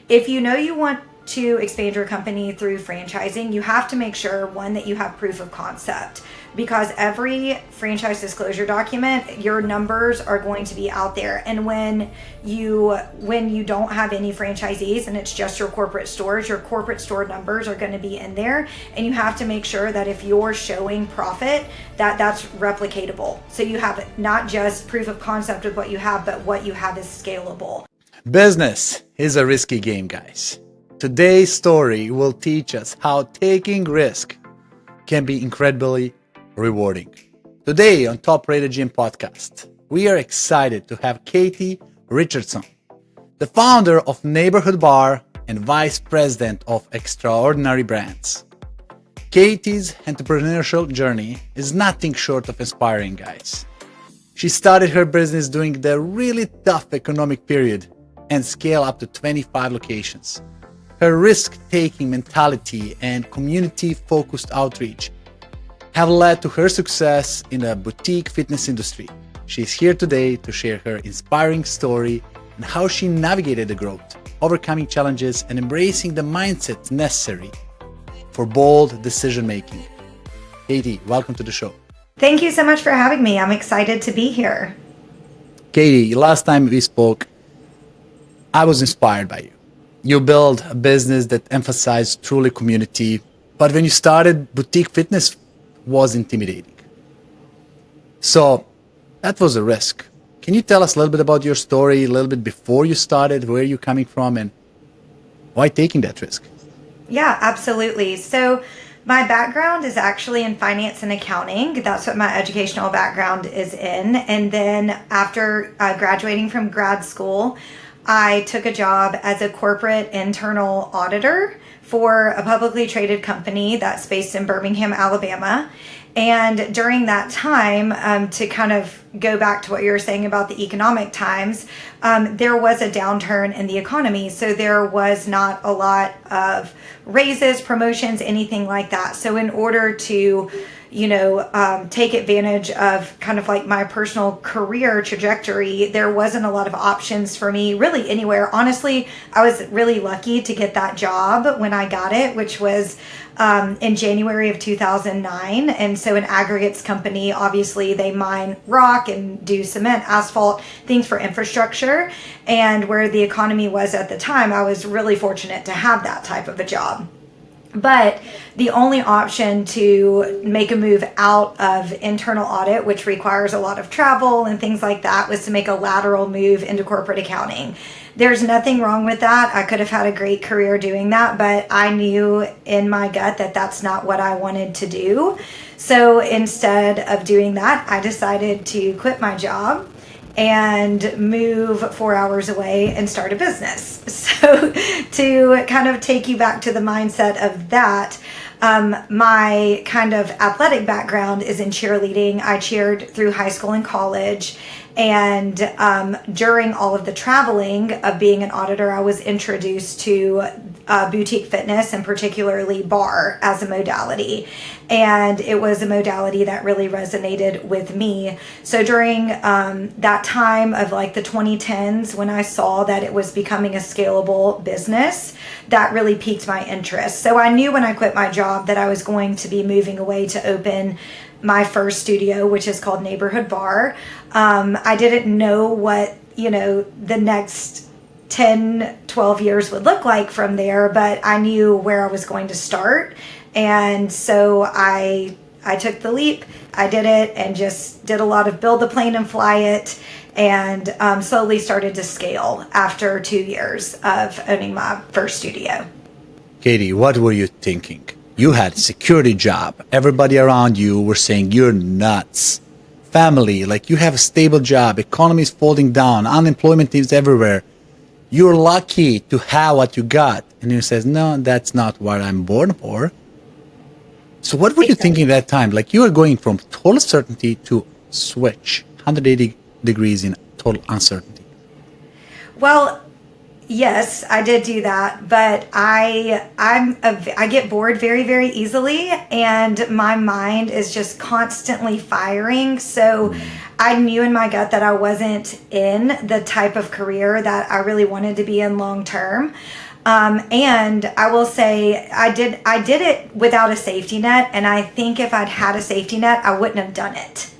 if you know you want to expand your company through franchising, you have to make sure, one, that you have proof of concept, because every franchise disclosure document, your numbers are going to be out there. And when you don't have any franchisees and it's just your corporate stores, your corporate store numbers are going to be in there, and you have to make sure that if you're showing profit, that's replicatable. So you have not just proof of concept with what you have, but what you have is scalable. Business is a risky game, guys. Today's story will teach us how taking risk can be incredibly rewarding. Today on Top Rated Gym Podcast, we are excited to have Katy Richardson, the founder of Neighborhood Barre and vice president of Extraordinary Brands. Katy's entrepreneurial journey is nothing short of inspiring, guys. She started her business during the really tough economic period and scaled up to 25 locations. Her risk-taking mentality and community-focused outreach have led to her success in the boutique fitness industry. She's here today to share her inspiring story and how she navigated the growth, overcoming challenges, and embracing the mindset necessary for bold decision-making. Katy, welcome to the show. Thank you so much for having me. I'm excited to be here. Katy, last time we spoke, I was inspired by you. You built a business that emphasized truly community, but when you started, boutique fitness was intimidating. So that was a risk. Can you tell us a little bit about your story, a little bit before you started, where you're coming from, and why taking that risk? Yeah, absolutely. So my background is actually in finance and accounting. That's what my educational background is in. And then after graduating from grad school, I took a job as a corporate internal auditor for a publicly traded company that's based in Birmingham, Alabama. And during that time, to kind of go back to what you were saying about the economic times, there was a downturn in the economy. So there was not a lot of raises, promotions, anything like that. So in order to take advantage of kind of like my personal career trajectory, there wasn't a lot of options for me really anywhere. Honestly, I was really lucky to get that job when I got it, which was in January of 2009. And so an aggregates company, obviously they mine rock and do cement, asphalt, things for infrastructure. And where the economy was at the time, I was really fortunate to have that type of a job. But the only option to make a move out of internal audit, which requires a lot of travel and things like that, was to make a lateral move into corporate accounting. There's nothing wrong with that. I could have had a great career doing that, but I knew in my gut that that's not what I wanted to do. So instead of doing that, I decided to quit my job and move 4 hours away and start a business. So to kind of take you back to the mindset of that, my kind of athletic background is in cheerleading. I cheered through high school and college. And during all of the traveling of being an auditor, I was introduced to boutique fitness and particularly barre as a modality. And it was a modality that really resonated with me. So during that time of like the 2010s, when I saw that it was becoming a scalable business, that really piqued my interest. So I knew when I quit my job that I was going to be moving away to open my first studio, which is called Neighborhood Barre. I didn't know what, the next 10, 12 years would look like from there, but I knew where I was going to start. And so I took the leap, I did it, and just did a lot of build the plane and fly it, and slowly started to scale after 2 years of owning my first studio. Katy, what were you thinking? You had a security job. Everybody around you were saying you're nuts. Family, like you have a stable job, economy is folding down, unemployment is everywhere. You're lucky to have what you got. And you says, no, that's not what I'm born for. So what were you thinking at that time? Like you were going from total certainty to switch 180 degrees in total uncertainty. Well, yes, I did do that, but I get bored very, very easily, and my mind is just constantly firing. So I knew in my gut that I wasn't in the type of career that I really wanted to be in long term. And I will say I did it without a safety net. And I think if I'd had a safety net, I wouldn't have done it.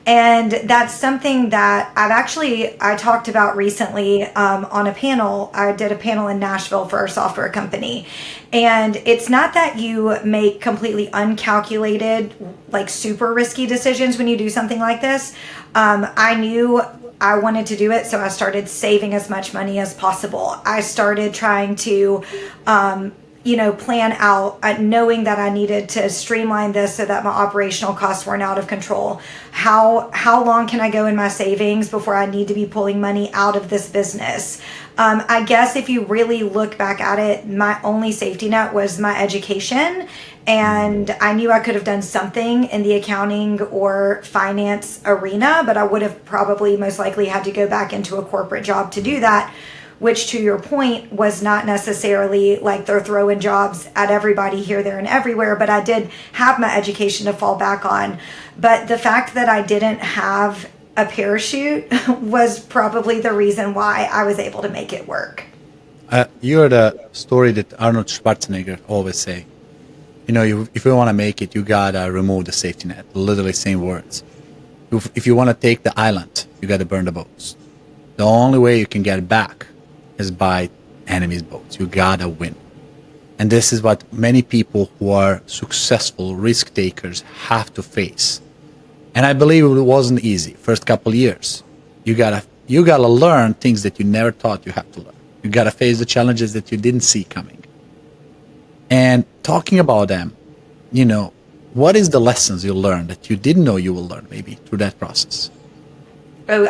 And that's something that I talked about recently on a panel. I did a panel in Nashville for a software company. And it's not that you make completely uncalculated, like super risky decisions when you do something like this. I knew I wanted to do it, so I started saving as much money as possible. I started trying to plan out, knowing that I needed to streamline this so that my operational costs weren't out of control. How long can I go in my savings before I need to be pulling money out of this business? I guess if you really look back at it, my only safety net was my education. And I knew I could have done something in the accounting or finance arena, but I would have probably most likely had to go back into a corporate job to do that, which, to your point, was not necessarily like they're throwing jobs at everybody here, there, and everywhere, but I did have my education to fall back on. But the fact that I didn't have a parachute was probably the reason why I was able to make it work. You're the story that Arnold Schwarzenegger always say. If you want to make it, you gotta remove the safety net. Literally same words. If you want to take the island, you gotta burn the boats. The only way you can get back is by enemy's boats. You gotta win. And this is what many people who are successful risk takers have to face. And I believe it wasn't easy first couple years. You gotta learn things that you never thought you had to learn. You gotta face the challenges that you didn't see coming. And talking about them, what is the lessons you learned that you didn't know you will learn maybe through that process? Oh,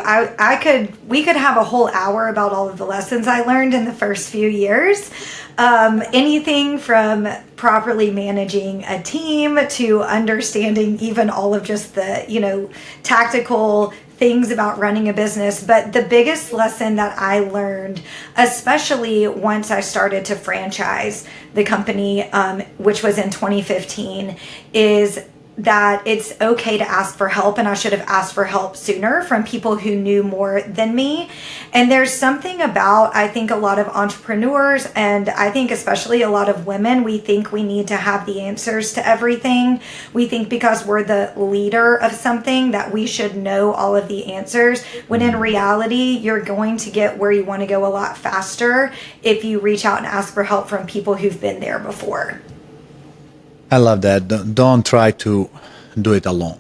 we could have a whole hour about all of the lessons I learned in the first few years. Anything from properly managing a team to understanding even all of just the, tactical things about running a business. But the biggest lesson that I learned, especially once I started to franchise the company, which was in 2015, is that it's okay to ask for help, and I should have asked for help sooner from people who knew more than me. And there's something about, I think, a lot of entrepreneurs, and I think especially a lot of women, we think we need to have the answers to everything. We think because we're the leader of something that we should know all of the answers, when in reality, you're going to get where you want to go a lot faster if you reach out and ask for help from people who've been there before. I love that. Don't try to do it alone,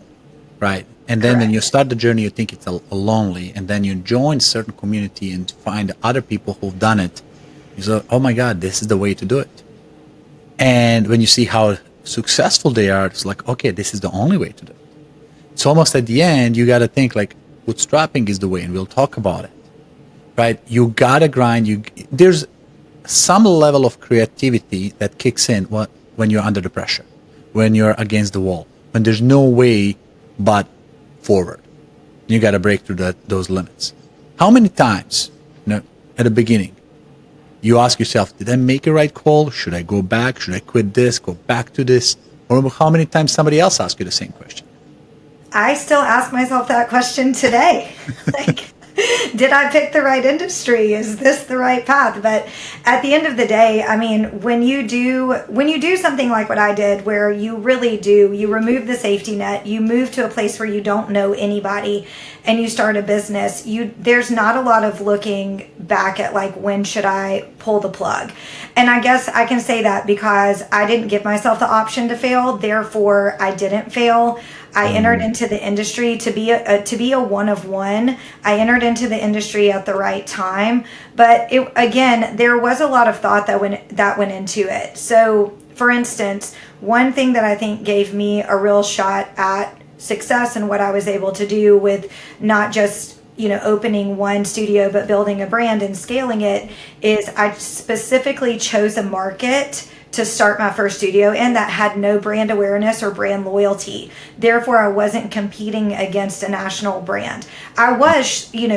right? And then when you start the journey, you think it's lonely, and then you join certain community and find other people who've done it. You say, oh my God, this is the way to do it. And when you see how successful they are, it's like, okay, this is the only way to do it. It's almost at the end, you got to think like bootstrapping is the way, and we'll talk about it, right? You got to grind. There's some level of creativity that kicks in when you're under the pressure, when you're against the wall, when there's no way but forward. You got to break through those limits. How many times, at the beginning, you ask yourself, did I make a right call? Should I go back? Should I quit this, go back to this? Or how many times somebody else asks you the same question? I still ask myself that question today. Did I pick the right industry? Is this the right path? But at the end of the day, I mean, when you do something like what I did, where you remove the safety net, you move to a place where you don't know anybody, and you start a business, there's not a lot of looking back at like, when should I pull the plug? And I guess I can say that because I didn't give myself the option to fail, therefore I didn't fail. I entered into the industry to be a one of one. I entered into the industry at the right time, but there was a lot of thought that went into it. So, for instance, one thing that I think gave me a real shot at success and what I was able to do with not just opening one studio but building a brand and scaling it is I specifically chose a market to start my first studio in that had no brand awareness or brand loyalty. Therefore, I wasn't competing against a national brand. I was,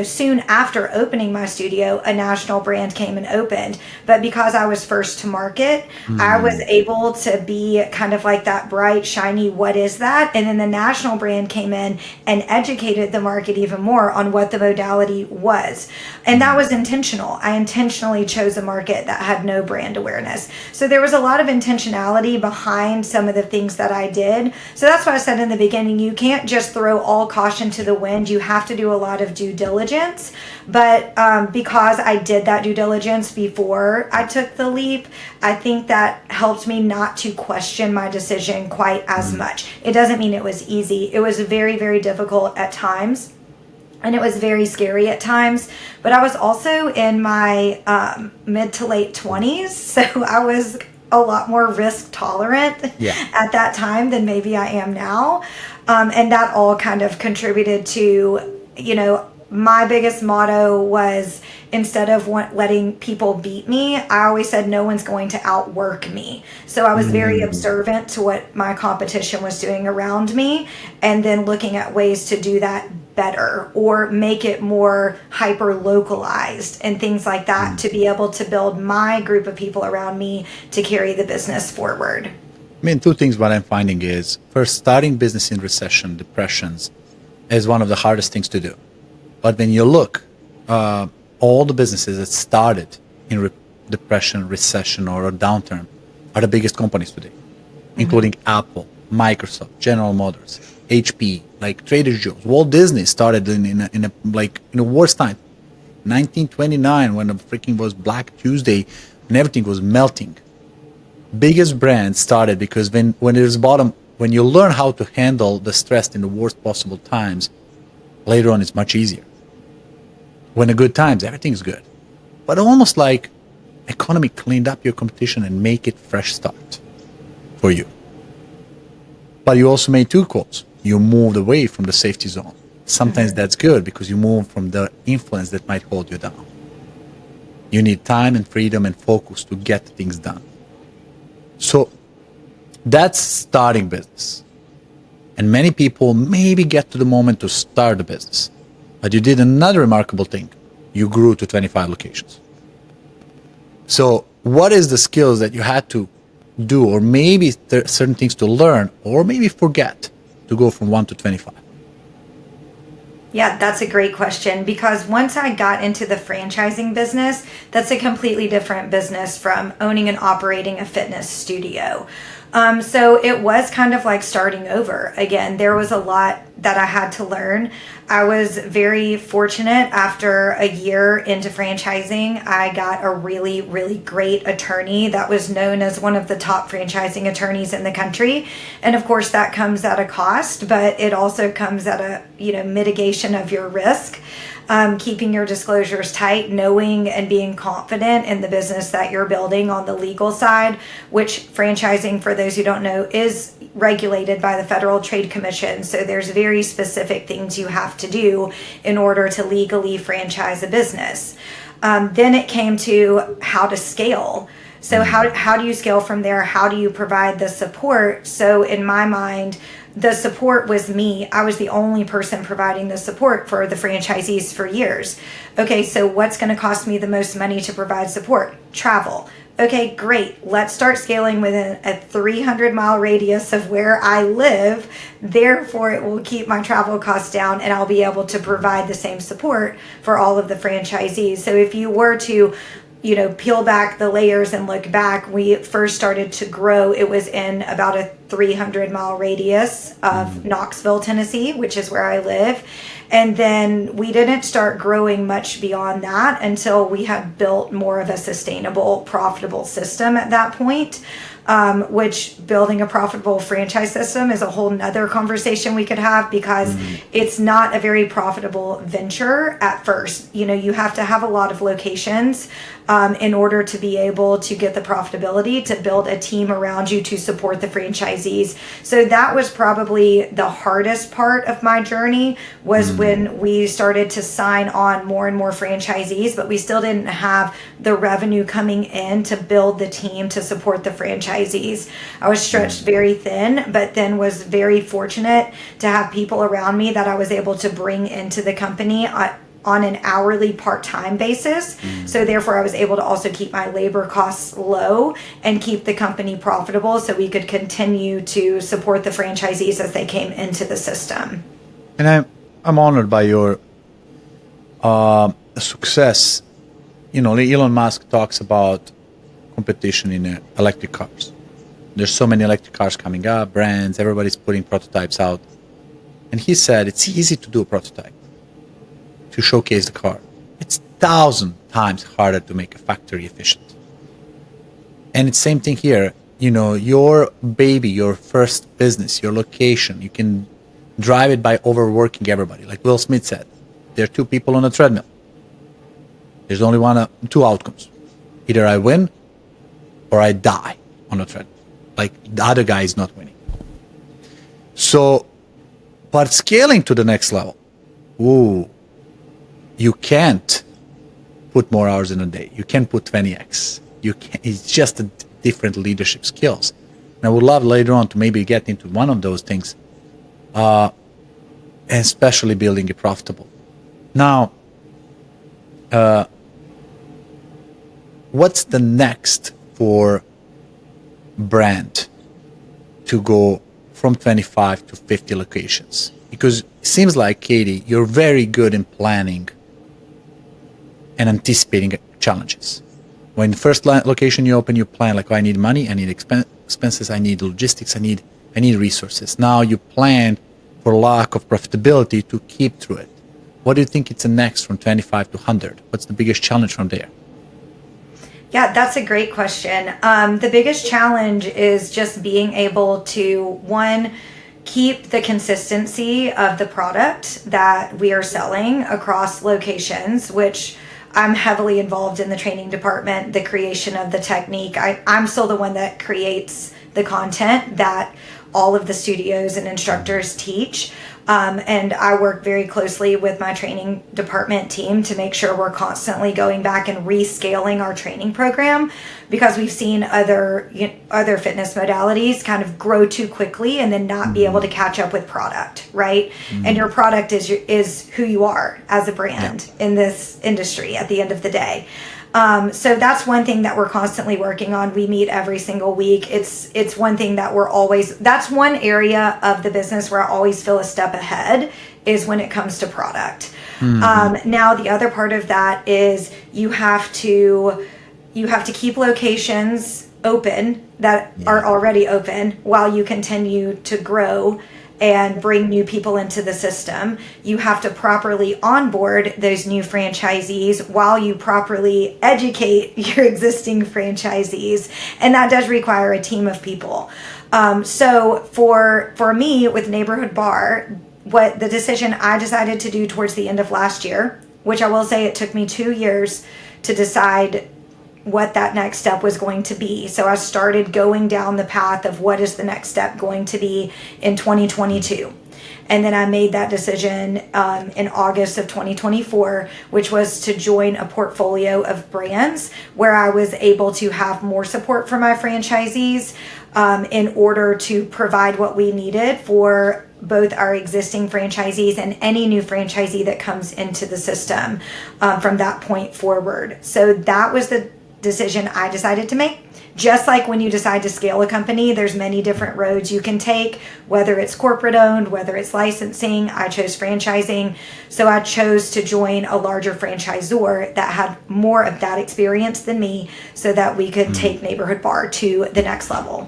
soon after opening my studio, a national brand came and opened. But because I was first to market, I was able to be kind of like that bright, shiny, what is that? And then the national brand came in and educated the market even more on what the modality was. And that was intentional. I intentionally chose a market that had no brand awareness. So there was a lot of intentionality behind some of the things that I did. So that's why I said in the beginning, you can't just throw all caution to the wind. You have to do a lot of due diligence. But because I did that due diligence before I took the leap, I think that helped me not to question my decision quite as much. It doesn't mean it was easy. It was very, very difficult at times. And it was very scary at times, but I was also in my mid to late 20s, so I was a lot more risk tolerant at that time than maybe I am now. And that all kind of contributed to, my biggest motto was, instead of letting people beat me, I always said no one's going to outwork me. So I was very observant to what my competition was doing around me, and then looking at ways to do that better or make it more hyper localized and things like that to be able to build my group of people around me to carry the business forward. I mean, two things what I'm finding is, first, starting business in recession, depressions is one of the hardest things to do. But when you look, all the businesses that started in depression, recession, or a downturn are the biggest companies today, including Apple, Microsoft, General Motors, HP, like Trader Joe's. Walt Disney started in a worst time, 1929, when the freaking was Black Tuesday and everything was melting. Biggest brands started because when there's bottom, when you learn how to handle the stress in the worst possible times, later on it's much easier. When the good times, everything's good. But almost like economy cleaned up your competition and make it fresh start for you. But you also made two calls. You moved away from the safety zone. Sometimes that's good because you move from the influence that might hold you down. You need time and freedom and focus to get things done. So that's starting business. And many people maybe get to the moment to start the business. But you did another remarkable thing. You grew to 25 locations. So what is the skills that you had to do, or maybe there are certain things to learn, or maybe forget to go from 1 to 25? Yeah, that's a great question, because once I got into the franchising business, that's a completely different business from owning and operating a fitness studio. So it was kind of like starting over again. There was a lot that I had to learn. I was very fortunate. After a year into franchising, I got a really, really great attorney that was known as one of the top franchising attorneys in the country. And of course that comes at a cost, but it also comes at a, mitigation of your risk. Keeping your disclosures tight, knowing and being confident in the business that you're building on the legal side, which franchising, for those who don't know, is regulated by the Federal Trade Commission. So there's very specific things you have to do in order to legally franchise a business. Then it came to how to scale. So how do you scale from there? How do you provide the support? So in my mind, the support was me. I was the only person providing the support for the franchisees for years. Okay, so what's going to cost me the most money to provide support? Travel. Okay, great. Let's start scaling within a 300-mile radius of where I live. Therefore, it will keep my travel costs down, and I'll be able to provide the same support for all of the franchisees. So if you were to peel back the layers and look back, we first started to grow. It was in about a 300-mile radius of Knoxville, Tennessee, which is where I live. And then we didn't start growing much beyond that until we had built more of a sustainable, profitable system at that point. which building a profitable franchise system is a whole nother conversation we could have, because it's not a very profitable venture at first. You know, you have to have a lot of locations in order to be able to get the profitability, to build a team around you to support the franchisees. So that was probably the hardest part of my journey, was when we started to sign on more and more franchisees, but we still didn't have the revenue coming in to build the team to support the franchisees. I was stretched very thin, but then was very fortunate to have people around me that I was able to bring into the company on an hourly part-time basis. So therefore I was able to also keep my labor costs low and keep the company profitable, so we could continue to support the franchisees as they came into the system. And I'm honored by your success. You know, Elon Musk talks about competition in electric cars. There's so many electric cars coming up, brands, everybody's putting prototypes out. And he said it's easy to do a prototype, to showcase the car. It's 1,000 times harder to make a factory efficient. And it's same thing here. You know, your baby, your first business, your location, you can drive it by overworking everybody. Like Will Smith said, there are two people on a treadmill. There's only two outcomes. Either I win or I die on a treadmill. Like the other guy is not winning. So, but scaling to the next level, you can't put more hours in a day. You can't put 20x. You can't, it's just a different leadership skills. And I would love later on to maybe get into one of those things, and especially building it profitable. Now, what's the next for brand to go from 25 to 50 locations? Because it seems like, Katy, you're very good in planning and anticipating challenges. When the first location you open, you plan like, oh, I need money, I need expenses, I need logistics, I need resources. Now you plan for lack of profitability to keep through it. What do you think it's the next from 25 to 100? What's the biggest challenge from there? Yeah, that's a great question. The biggest challenge is just being able to, one, keep the consistency of the product that we are selling across locations, which I'm heavily involved in the training department, the creation of the technique. I'm still the one that creates the content that all of the studios and instructors teach. And I work very closely with my training department team to make sure we're constantly going back and rescaling our training program, because we've seen other fitness modalities kind of grow too quickly and then not be able to catch up with product, right? And your product is who you are as a brand in this industry at the end of the day. So that's one thing that we're constantly working on. We meet every single week. It's one thing that that's one area of the business where I always feel a step ahead, is when it comes to product. Now the other part of that is you have to keep locations open that are already open while you continue to grow and bring new people into the system. You have to properly onboard those new franchisees while you properly educate your existing franchisees. And that does require a team of people. So for me with Neighborhood Barre, what the decision I decided to do towards the end of last year, which I will say it took me 2 years to decide what that next step was going to be. So I started going down the path of what is the next step going to be in 2022. And then I made that decision in August of 2024, which was to join a portfolio of brands where I was able to have more support for my franchisees in order to provide what we needed for both our existing franchisees and any new franchisee that comes into the system from that point forward. So that was the decision I decided to make. Just like when you decide to scale a company, there's many different roads you can take, whether it's corporate owned, whether it's licensing. I chose franchising. So I chose to join a larger franchisor that had more of that experience than me, so that we could take Neighborhood Barre to the next level.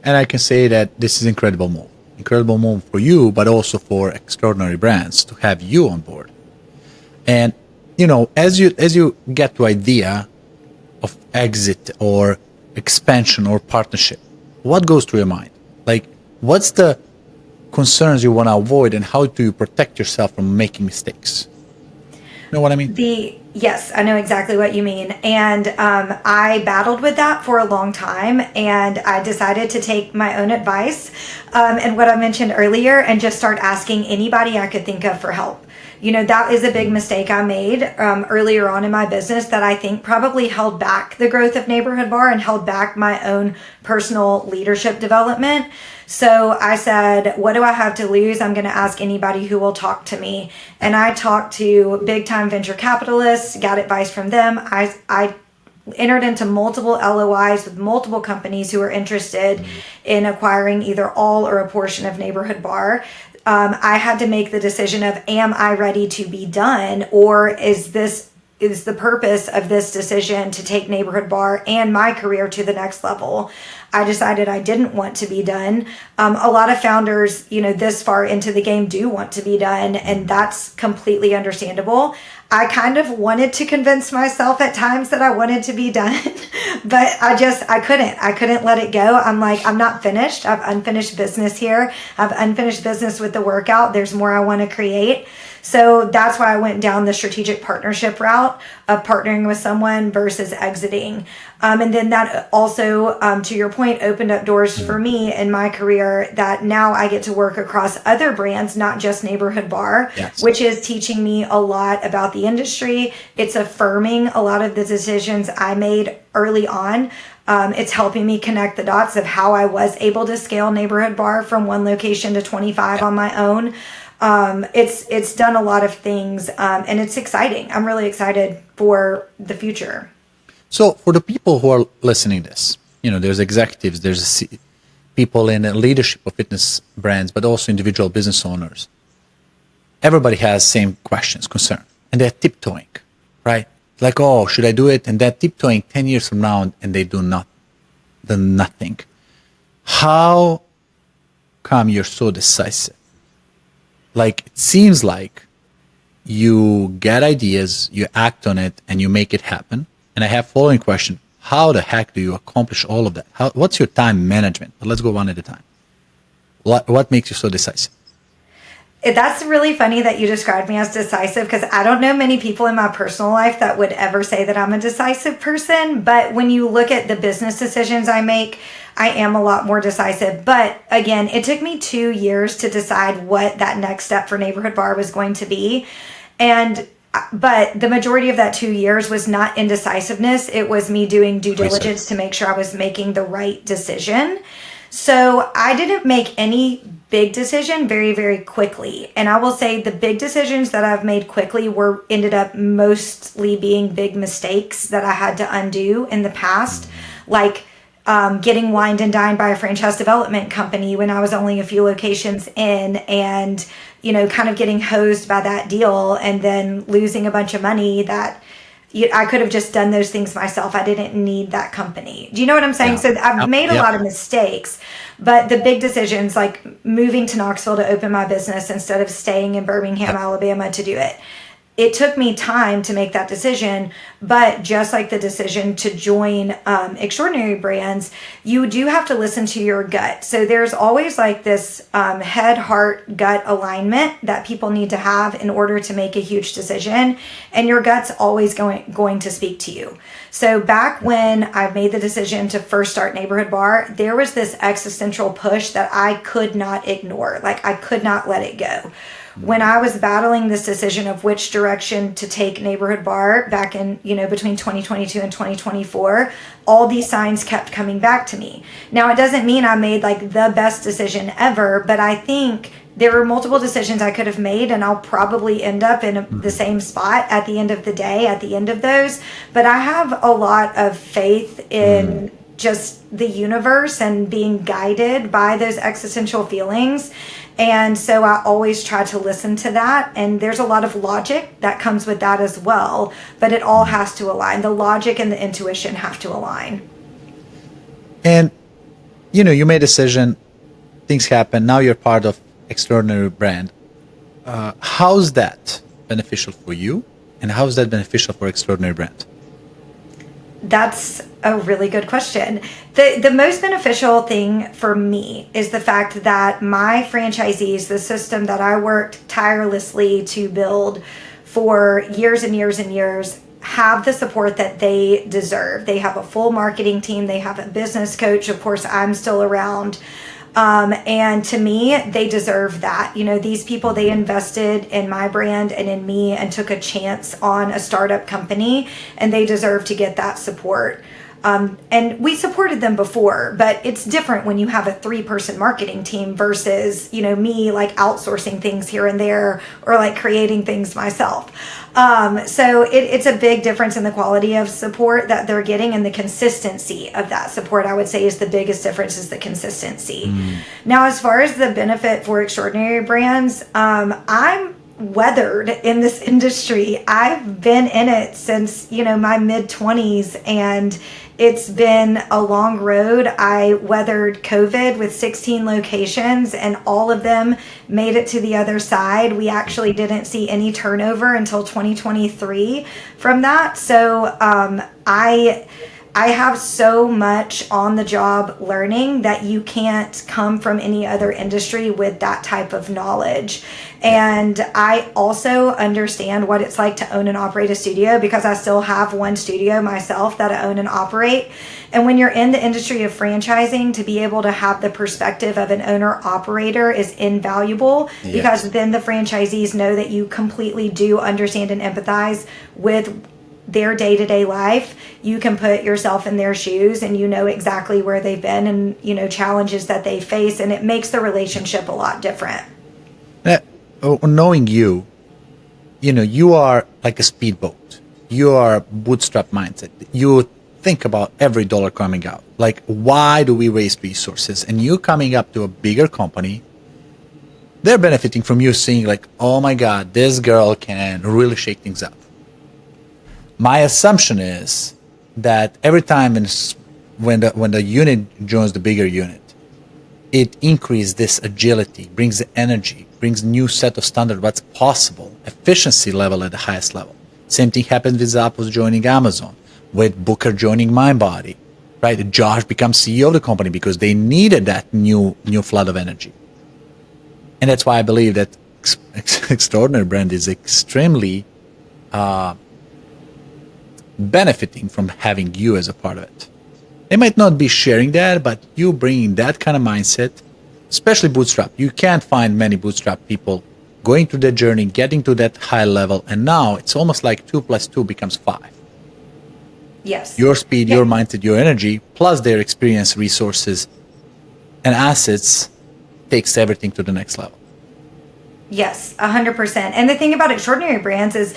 And I can say that this is incredible move for you, but also for Extraordinary Brands to have you on board. And you know, as you get to idea of exit or expansion or partnership, what goes through your mind? Like, what's the concerns you want to avoid, and how do you protect yourself from making mistakes? You know what I mean? Yes, I know exactly what you mean. And I battled with that for a long time, and I decided to take my own advice and what I mentioned earlier and just start asking anybody I could think of for help. You know, that is a big mistake I made earlier on in my business that I think probably held back the growth of Neighborhood Bar and held back my own personal leadership development. So I said, what do I have to lose? I'm going to ask anybody who will talk to me. And I talked to big time venture capitalists, got advice from them. I entered into multiple LOIs with multiple companies who are interested in acquiring either all or a portion of Neighborhood Bar. I had to make the decision of, am I ready to be done, or is the purpose of this decision to take Neighborhood Bar and my career to the next level? I decided I didn't want to be done. A lot of founders, you know, this far into the game do want to be done, and that's completely understandable. I kind of wanted to convince myself at times that I wanted to be done, but I couldn't let it go. I'm like, I'm not finished. I have unfinished business here. I have unfinished business with the workout. There's more I want to create. So that's why I went down the strategic partnership route of partnering with someone versus exiting. And then that also, to your point, opened up doors for me in my career that now I get to work across other brands, not just Neighborhood Bar, Yes. which is teaching me a lot about the industry. It's affirming a lot of the decisions I made early on. It's helping me connect the dots of how I was able to scale Neighborhood Bar from one location to 25 on my own. It's done a lot of things, and it's exciting. I'm really excited for the future. So for the people who are listening to this, you know, there's executives, there's people in the leadership of fitness brands, but also individual business owners. Everybody has same questions, concern, and they're tiptoeing, right? Like, oh, should I do it? And they're tiptoeing 10 years from now, and they do nothing. How come you're so decisive? Like, it seems like you get ideas, you act on it, and you make it happen. And I have following question. How the heck do you accomplish all of that? What's your time management? But let's go one at a time. What makes you so decisive? That's really funny that you described me as decisive, because I don't know many people in my personal life that would ever say that I'm a decisive person. But when you look at the business decisions I make, I am a lot more decisive. But again, it took me 2 years to decide what that next step for Neighborhood Bar was going to be. But the majority of that 2 years was not indecisiveness. It was me doing due diligence to make sure I was making the right decision. So I didn't make any big decision very, very quickly. And I will say the big decisions that I've made quickly ended up mostly being big mistakes that I had to undo in the past. Like getting wined and dined by a franchise development company when I was only a few locations in, and, you know, kind of getting hosed by that deal and then losing a bunch of money that I could have just done those things myself. I didn't need that company. Do you know what I'm saying? Yeah. So I've made a lot of mistakes, but the big decisions, like moving to Knoxville to open my business instead of staying in Birmingham, Alabama to do it. It took me time to make that decision, but just like the decision to join Extraordinary Brands, you do have to listen to your gut. So there's always like this head, heart, gut alignment that people need to have in order to make a huge decision, and your gut's always going to speak to you. So back when I made the decision to first start Neighborhood Bar, there was this existential push that I could not ignore. Like, I could not let it go. When I was battling this decision of which direction to take Neighborhood Bar back in, you know, between 2022 and 2024, all these signs kept coming back to me. Now, it doesn't mean I made like the best decision ever, but I think there were multiple decisions I could have made, and I'll probably end up in the same spot at the end of the day, at the end of those. But I have a lot of faith in just the universe and being guided by those existential feelings. And so I always try to listen to that. And there's a lot of logic that comes with that as well. But it all has to align. The logic and the intuition have to align. And, you know, you made a decision, things happen. Now you're part of Extraordinary Brand. How's that beneficial for you? And how is that beneficial for Extraordinary Brand? That's a really good question. The most beneficial thing for me is the fact that my franchisees, the system that I worked tirelessly to build for years and years and years, have the support that they deserve. They have a full marketing team. They have a business coach. Of course, I'm still around. And to me, they deserve that. You know, these people, they invested in my brand and in me and took a chance on a startup company, and they deserve to get that support. And we supported them before, but it's different when you have a 3-person marketing team versus, you know, me like outsourcing things here and there or like creating things myself. So it's a big difference in the quality of support that they're getting, and the consistency of that support, I would say, is the biggest difference, is the consistency. Now, as far as the benefit for Extraordinary Brands, I'm weathered in this industry. I've been in it since, you know, my mid-20s, and it's been a long road. I weathered COVID with 16 locations, and all of them made it to the other side. We actually didn't see any turnover until 2023 from that. So I have so much on the job learning that you can't come from any other industry with that type of knowledge. And I also understand what it's like to own and operate a studio, because I still have one studio myself that I own and operate. And when you're in the industry of franchising, to be able to have the perspective of an owner operator is invaluable, because then the franchisees know that you completely do understand and empathize with their day-to-day life. You can put yourself in their shoes, and you know exactly where they've been and, you know, challenges that they face, and it makes the relationship a lot different. Knowing you, you know, you are like a speedboat. You are bootstrap mindset. You think about every dollar coming out. Like, why do we waste resources? And you coming up to a bigger company, they're benefiting from you seeing like, oh my God, this girl can really shake things up. My assumption is that every time when the unit joins the bigger unit, it increases this agility, brings the energy, brings a new set of standards, what's possible, efficiency level at the highest level. Same thing happens with Zappos joining Amazon, with Booker joining MindBody, right? Josh becomes CEO of the company because they needed that new flood of energy. And that's why I believe that Extraordinary Brand is extremely benefiting from having you as a part of it. They might not be sharing that, but you bringing that kind of mindset, especially bootstrap. You can't find many bootstrap people going through that journey, getting to that high level, and now it's almost like 2 + 2 becomes 5. Yes. Your speed, your mindset, your energy, plus their experience, resources, and assets takes everything to the next level. Yes, 100%. And the thing about Extraordinary Brands is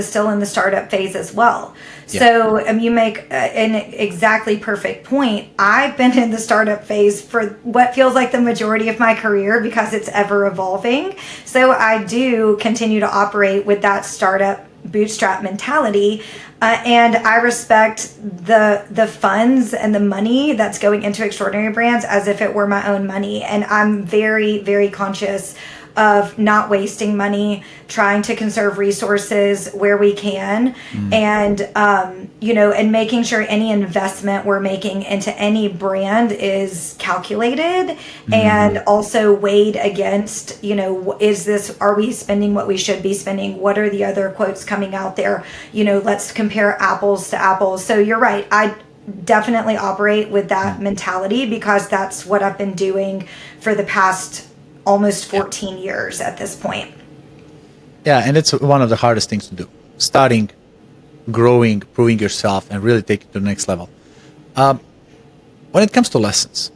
still in the startup phase as well. Yeah. So you make an exactly perfect point. I've been in the startup phase for what feels like the majority of my career, because it's ever evolving. So I do continue to operate with that startup bootstrap mentality. And I respect the funds and the money that's going into Extraordinary Brands as if it were my own money. And I'm very, very conscious of not wasting money, trying to conserve resources where we can, and and making sure any investment we're making into any brand is calculated and also weighed against, are we spending what we should be spending? What are the other quotes coming out there? Let's compare apples to apples. So you're right. I definitely operate with that mentality, because that's what I've been doing for the past almost 14 years at this point. Yeah, and it's one of the hardest things to do. Starting, growing, proving yourself, and really take it to the next level. When it comes to lessons,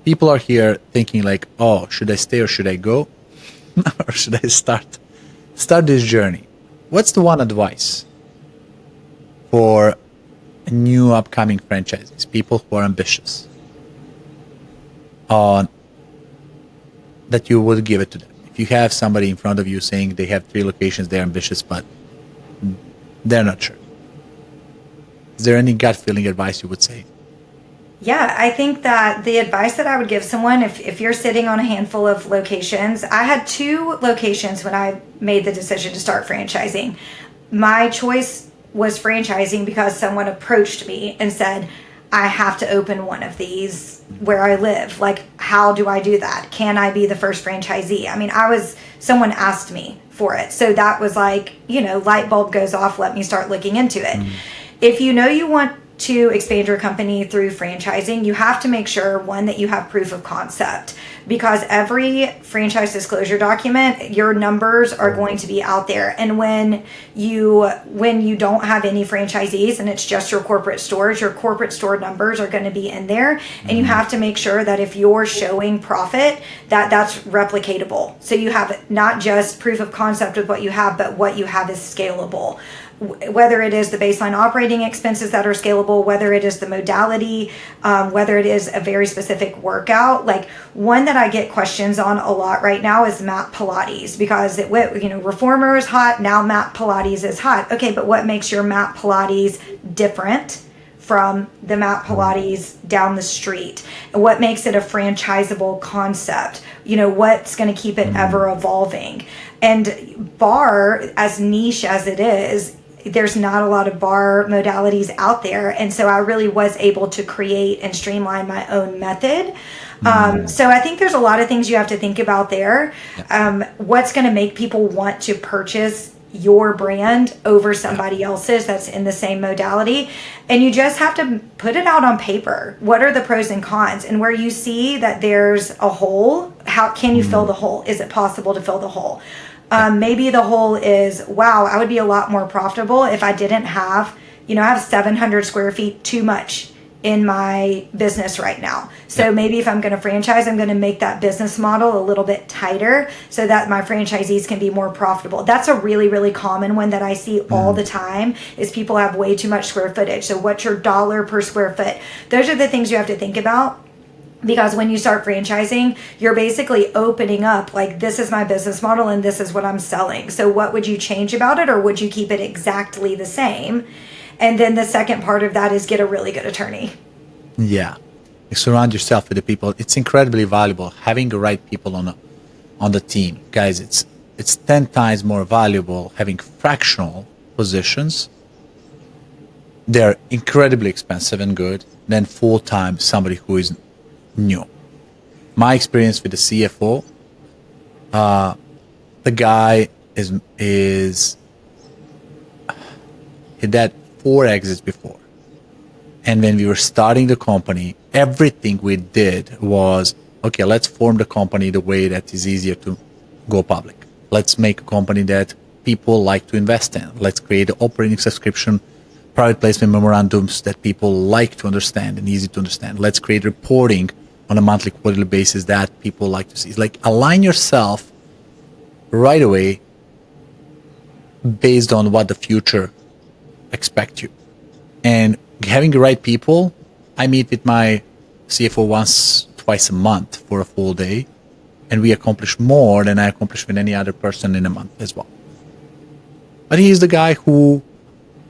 people are here thinking like, oh, should I stay or should I go? Or should I start this journey? What's the one advice for new upcoming franchises, people who are ambitious, that you would give it to them? If you have somebody in front of you saying they have 3 locations, they're ambitious, but they're not sure. Is there any gut feeling advice you would say? Yeah, I think that the advice that I would give someone, if you're sitting on a handful of locations, I had 2 locations when I made the decision to start franchising. My choice was franchising because someone approached me and said, I have to open one of these where I live. Like, how do I do that? Can I be the first franchisee? I mean, someone asked me for it. So that was like, light bulb goes off. Let me start looking into it. If you know you want to expand your company through franchising, you have to make sure, one, that you have proof of concept, because every franchise disclosure document, your numbers are going to be out there. And when you don't have any franchisees and it's just your corporate stores, your corporate store numbers are going to be in there. And you have to make sure that if you're showing profit, that's replicatable. So you have not just proof of concept with what you have, but what you have is scalable. Whether it is the baseline operating expenses that are scalable, whether it is the modality, whether it is a very specific workout. Like, one that I get questions on a lot right now is mat Pilates, because reformer is hot, now mat Pilates is hot. Okay, but what makes your mat Pilates different from the mat Pilates down the street? And what makes it a franchisable concept? What's going to keep it ever evolving? And Barre, as niche as it is, there's not a lot of Barre modalities out there. And so I really was able to create and streamline my own method. So I think there's a lot of things you have to think about there. What's going to make people want to purchase your brand over somebody else's that's in the same modality? And you just have to put it out on paper. What are the pros and cons? And where you see that there's a hole, how can you fill the hole? Is it possible to fill the hole? Maybe the hole is, wow, I would be a lot more profitable if I didn't have, I have 700 square feet too much in my business right now. So maybe if I'm going to franchise, I'm going to make that business model a little bit tighter so that my franchisees can be more profitable. That's a really, really common one that I see all the time, is people have way too much square footage. So what's your dollar per square foot? Those are the things you have to think about. Because when you start franchising, you're basically opening up, like, this is my business model and this is what I'm selling. So what would you change about it, or would you keep it exactly the same? And then the second part of that is get a really good attorney. Yeah. Surround yourself with the people. It's incredibly valuable having the right people on the team. Guys, it's 10 times more valuable having fractional positions. They're incredibly expensive and good than full-time somebody who is new. My experience with the CFO, the guy he had 4 exits before. And when we were starting the company, everything we did was, okay, let's form the company the way that is easier to go public. Let's make a company that people like to invest in. Let's create an operating subscription, private placement memorandums that people like to understand and easy to understand. Let's create reporting on a monthly, quarterly basis that people like to see. It's like, align yourself right away based on what the future expects you. And having the right people, I meet with my CFO twice a month for a full day, and we accomplish more than I accomplish with any other person in a month as well. But he's the guy who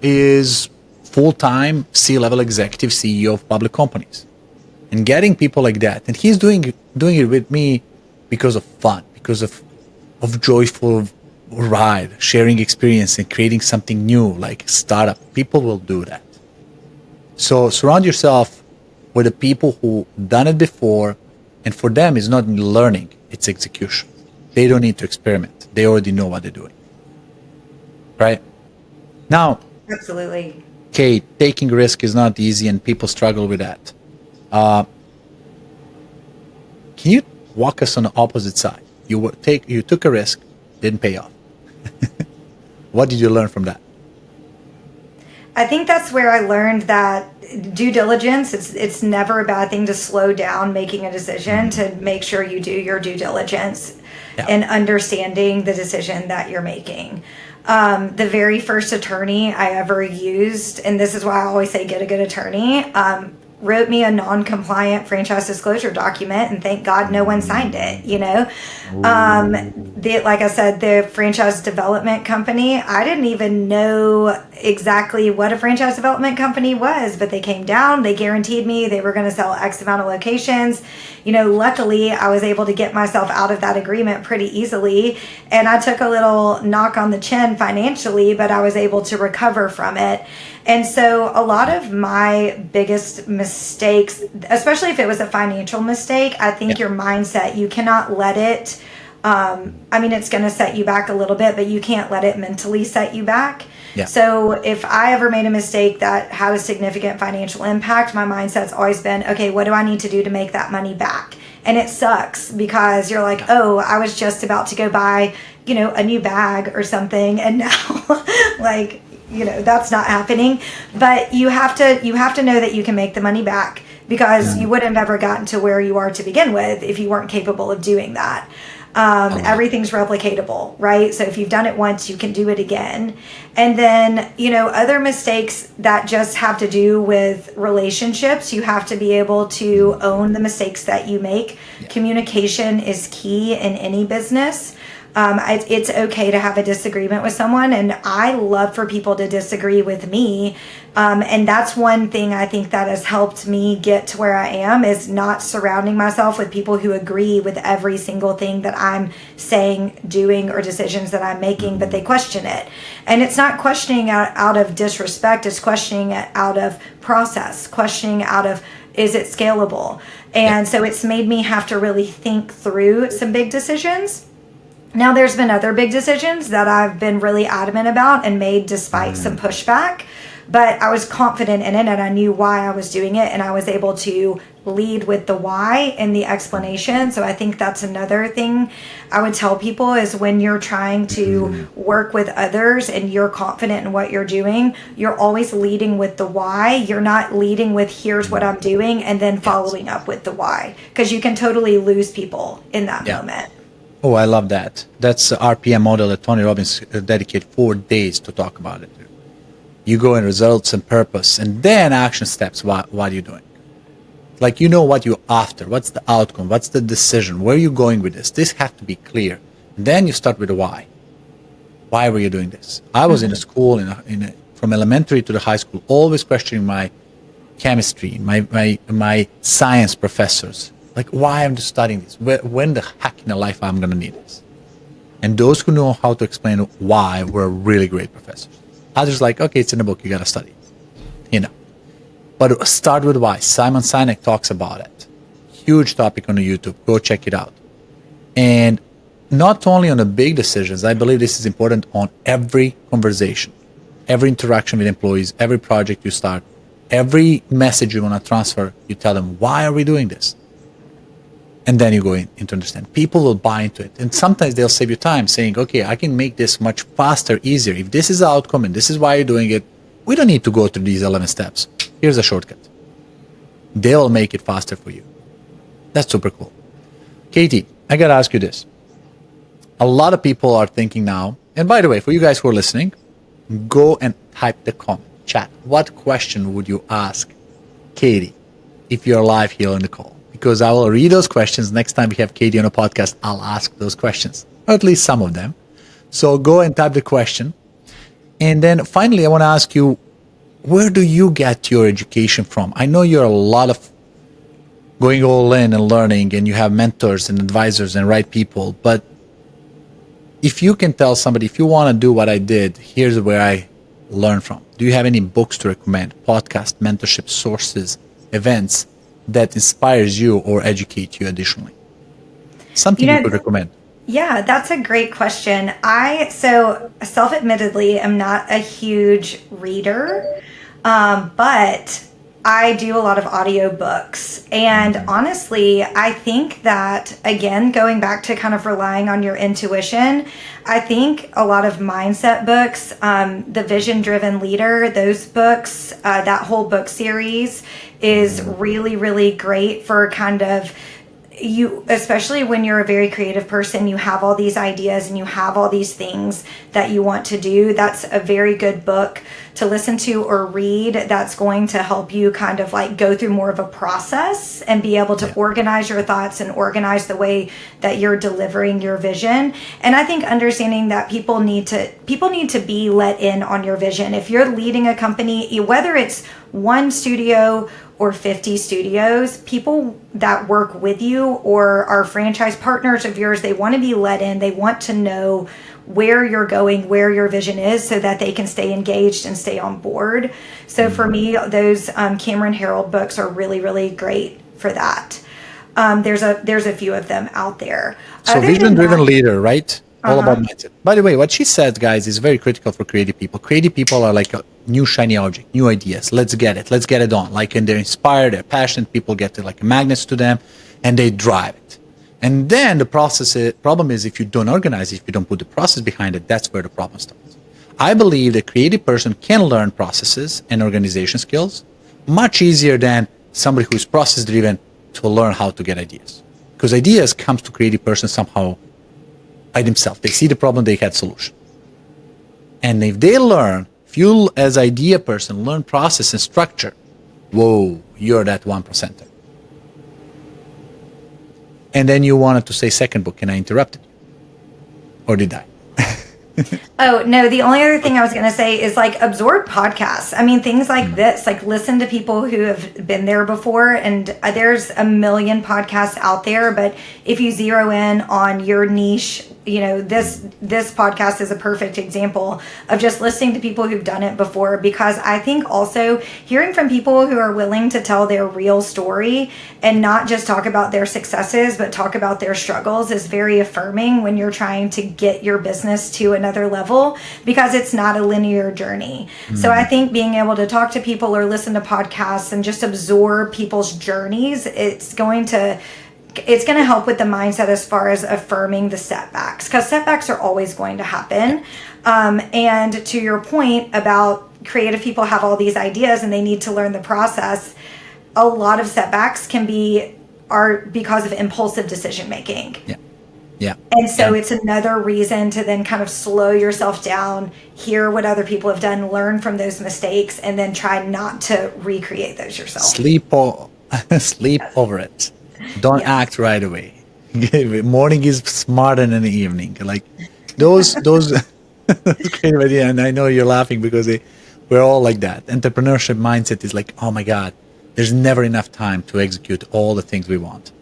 is full-time C-level executive CEO of public companies. And getting people like that, and he's doing it with me because of fun, because of joyful ride, sharing experience and creating something new like startup. People will do that. So surround yourself with the people who done it before, and for them it's not learning, it's execution. They don't need to experiment. They already know what they're doing. Right? Now, Absolutely. Kate, taking risk is not easy and people struggle with that. Can you walk us on the opposite side? You took a risk, didn't pay off. What did you learn from that? I think that's where I learned that due diligence, it's never a bad thing to slow down making a decision, to make sure you do your due diligence and understanding the decision that you're making. The very first attorney I ever used, and this is why I always say get a good attorney, wrote me a non-compliant franchise disclosure document, and thank God no one signed it, you know. Like I said, the franchise development company, I didn't even know exactly what a franchise development company was, but they came down, they guaranteed me they were going to sell X amount of locations. You know, luckily I was able to get myself out of that agreement pretty easily, and I took a little knock on the chin financially, but I was able to recover from it. And so a lot of my biggest mistakes, especially if it was a financial mistake, I think your mindset, you cannot let it, I mean, it's going to set you back a little bit, but you can't let it mentally set you back. Yeah. So if I ever made a mistake that had a significant financial impact, my mindset's always been, okay, what do I need to do to make that money back? And it sucks because you're like, oh, I was just about to go buy, you know, a new bag or something, and now like, you know, that's not happening. But you have to know that you can make the money back, because you wouldn't have ever gotten to where you are to begin with if you weren't capable of doing that. Everything's replicatable, right? So if you've done it once, you can do it again. And then, you know, other mistakes that just have to do with relationships, you have to be able to own the mistakes that you make. Communication is key in any business. It's okay to have a disagreement with someone, and I love for people to disagree with me. And that's one thing I think that has helped me get to where I am, is not surrounding myself with people who agree with every single thing that I'm saying, doing, or decisions that I'm making, but they question it. And it's not questioning out of disrespect, it's questioning it out of process, questioning out of, is it scalable? And so it's made me have to really think through some big decisions. Now, there's been other big decisions that I've been really adamant about and made despite some pushback, but I was confident in it and I knew why I was doing it, and I was able to lead with the why and the explanation. So I think that's another thing I would tell people, is when you're trying to work with others and you're confident in what you're doing, you're always leading with the why. You're not leading with, here's what I'm doing, and then following up with the why, because you can totally lose people in that moment. Oh, I love that. That's the RPM model that Tony Robbins dedicated 4 days to talk about it. You go in results and purpose, and then action steps. What are you doing? Like, you know what you're after. What's the outcome? What's the decision? Where are you going with this? This has to be clear. And then you start with the why. Why were you doing this? I was in a school, from elementary to the high school, always questioning my chemistry, my science professors. Like, why I'm just studying this? When the heck in the life I'm going to need this? And those who know how to explain why were really great professors. Others like, okay, it's in the book, you got to study it. You know. But start with why. Simon Sinek talks about it. Huge topic on YouTube. Go check it out. And not only on the big decisions, I believe this is important on every conversation, every interaction with employees, every project you start, every message you want to transfer, you tell them, why are we doing this? And then you go in to understand. People will buy into it. And sometimes they'll save you time saying, okay, I can make this much faster, easier. If this is the outcome and this is why you're doing it, we don't need to go through these 11 steps. Here's a shortcut. They'll make it faster for you. That's super cool. Katy, I got to ask you this. A lot of people are thinking now, and by the way, for you guys who are listening, go and type the comment, chat. What question would you ask Katy if you're live here on the call? Because I will read those questions. Next time we have Katy on a podcast, I'll ask those questions, or at least some of them. So go and type the question. And then finally, I want to ask you, where do you get your education from? I know you're a lot of going all in and learning, and you have mentors and advisors and right people. But if you can tell somebody, if you want to do what I did, here's where I learn from. Do you have any books to recommend, podcast, mentorship, sources, events that inspires you or educate you additionally? Something you could recommend. Yeah, that's a great question. So self-admittedly, am not a huge reader, but I do a lot of audiobooks. And honestly, I think that, again, going back to kind of relying on your intuition, I think a lot of mindset books, The Vision Driven Leader, those books, that whole book series is really, really great for kind of especially when you're a very creative person, you have all these ideas and you have all these things that you want to do. That's a very good book to listen to or read. That's going to help you kind of like go through more of a process and be able to organize your thoughts and organize the way that you're delivering your vision. And I think understanding that people need to be let in on your vision. If you're leading a company, whether it's one studio or 50 studios, people that work with you or are franchise partners of yours, they want to be let in. They want to know where you're going, where your vision is, so that they can stay engaged and stay on board. So for me, those Cameron Herold books are really, really great for that. There's a few of them out there. So vision-driven leader, right? All about mindset. By the way, what she said, guys, is very critical for creative people. Creative people are like a new shiny object, new ideas. Let's get it on. Like, and they're inspired, they're passionate. People get like magnets to them, and they drive it. And then the problem is if you don't organize it, if you don't put the process behind it, that's where the problem starts. I believe the creative person can learn processes and organization skills much easier than somebody who is process-driven to learn how to get ideas. Because ideas comes to creative person somehow by themselves. They see the problem, they had solution. And if you as idea person learn process and structure, whoa, you're that 1%er. And then you wanted to say second book, and I interrupted you. Or did I? Oh, no, the only other thing I was going to say is like absorb podcasts. I mean, things like this, like listen to people who have been there before, and there's a million podcasts out there, but if you zero in on your niche, this podcast is a perfect example of just listening to people who've done it before, because I think also hearing from people who are willing to tell their real story and not just talk about their successes, but talk about their struggles is very affirming when you're trying to get your business to another level, because it's not a linear journey. So I think being able to talk to people or listen to podcasts and just absorb people's journeys, it's going to help with the mindset as far as affirming the setbacks, because setbacks are always going to happen. And to your point about creative people have all these ideas and they need to learn the process, a lot of setbacks are because of impulsive decision making. Yeah. And so it's another reason to then kind of slow yourself down, hear what other people have done, learn from those mistakes, and then try not to recreate those yourself. Sleep over it. Don't act right away. Morning is smarter than the evening. Like those creative idea. And I know you're laughing because we're all like that. Entrepreneurship mindset is like, oh my God, there's never enough time to execute all the things we want.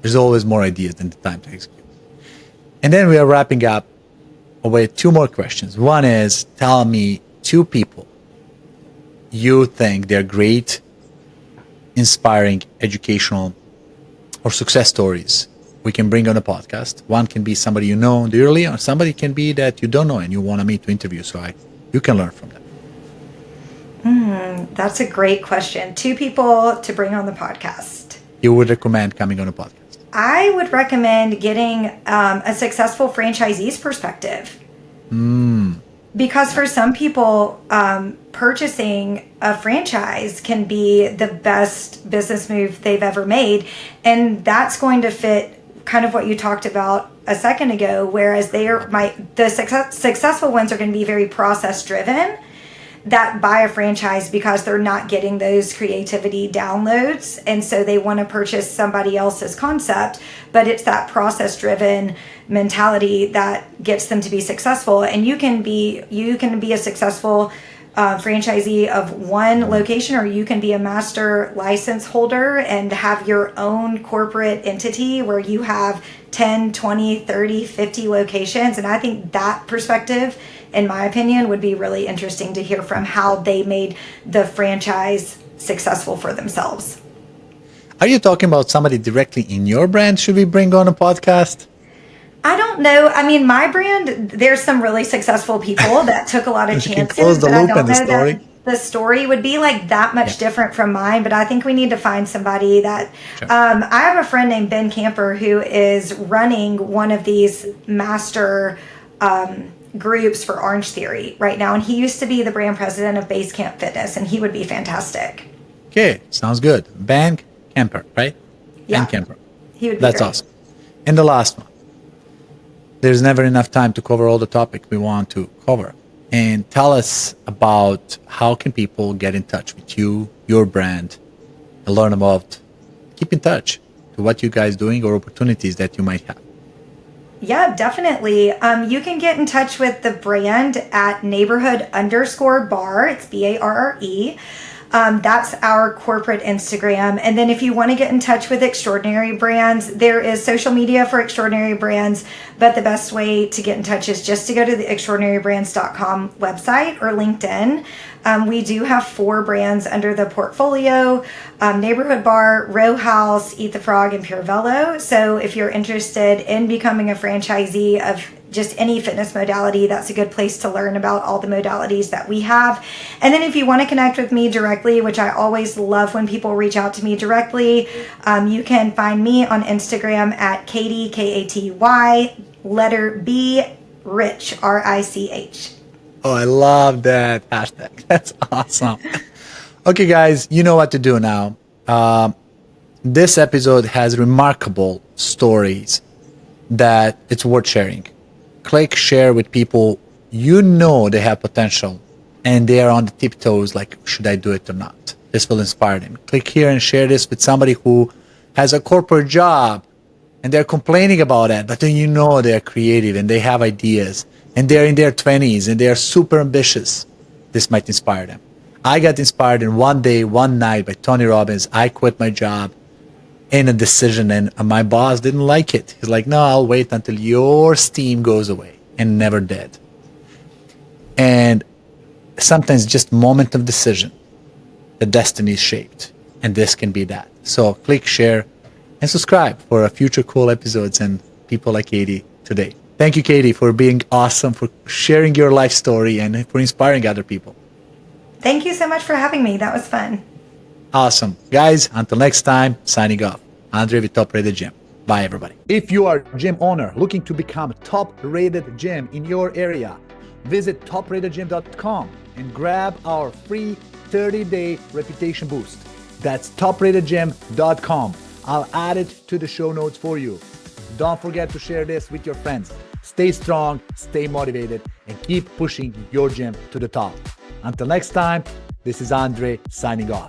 There's always more ideas than the time to execute. And then we are wrapping up with two more questions. One is, tell me two people you think they're great, inspiring, educational, or success stories we can bring on a podcast. One can be somebody you know dearly, or somebody can be that you don't know and you want me to interview, so you can learn from them. That's a great question. Two people to bring on the podcast. You would recommend coming on a podcast? I would recommend getting a successful franchisee's perspective. Because for some people, purchasing a franchise can be the best business move they've ever made. And that's going to fit kind of what you talked about a second ago, whereas the successful ones are going to be very process driven, that buy a franchise because they're not getting those creativity downloads, and so they want to purchase somebody else's concept, but it's that process driven mentality that gets them to be successful. And you can be a successful franchisee of one location, or you can be a master license holder and have your own corporate entity where you have 10, 20, 30, 50 locations. And I think that perspective, in my opinion, would be really interesting to hear from how they made the franchise successful for themselves. Are you talking about somebody directly in your brand should we bring on a podcast? I don't know. I mean, my brand, there's some really successful people that took a lot of chances, but I don't know that the story would be like that much different from mine. But I think we need to find somebody that, I have a friend named Ben Camper who is running one of these master groups for Orange Theory right now. And he used to be the brand president of Basecamp Fitness, and he would be fantastic. Okay, sounds good. Ben Camper, right? Yeah. Ben Camper. He would be That's great. awesome. And the last one. There's never enough time to cover all the topic we want to cover. And tell us about how can people get in touch with you, your brand, and learn about, keep in touch to what you guys doing or opportunities that you might have. Yeah, definitely. You can get in touch with the brand at neighborhood_Barre. It's Barre. That's our corporate Instagram. And then if you want to get in touch with Extraordinary Brands, there is social media for Extraordinary Brands, but the best way to get in touch is just to go to the extraordinarybrands.com website or LinkedIn. We do have 4 brands under the portfolio: Neighborhood Barre, Row House, Eat the Frog, and Pure Velo. So if you're interested in becoming a franchisee of just any fitness modality, that's a good place to learn about all the modalities that we have. And then if you want to connect with me directly, which I always love when people reach out to me directly, you can find me on Instagram at Katy, Katy, letter B, Rich, RICH. Oh, I love that hashtag. That's awesome. Okay, guys, you know what to do now. This episode has remarkable stories that it's worth sharing. Click share with people you know they have potential and they are on the tiptoes like, should I do it or not? This will inspire them. Click here and share this with somebody who has a corporate job and they're complaining about it, but then you know they're creative and they have ideas and they're in their 20s and they're super ambitious. This might inspire them. I got inspired in one day, one night by Tony Robbins. I quit my job in a decision and my boss didn't like it. He's like, no, I'll wait until your steam goes away, and never did. And sometimes just moment of decision, the destiny is shaped, and this can be that. So click share and subscribe for future cool episodes and people like Katy today. Thank you, Katy, for being awesome, for sharing your life story and for inspiring other people. Thank you so much for having me. That was fun. Awesome. Guys, until next time, signing off. Andre with Top Rated Gym. Bye, everybody. If you are a gym owner looking to become a top-rated gym in your area, visit topratedgym.com and grab our free 30-day reputation boost. That's topratedgym.com. I'll add it to the show notes for you. Don't forget to share this with your friends. Stay strong, stay motivated, and keep pushing your gym to the top. Until next time, this is Andre signing off.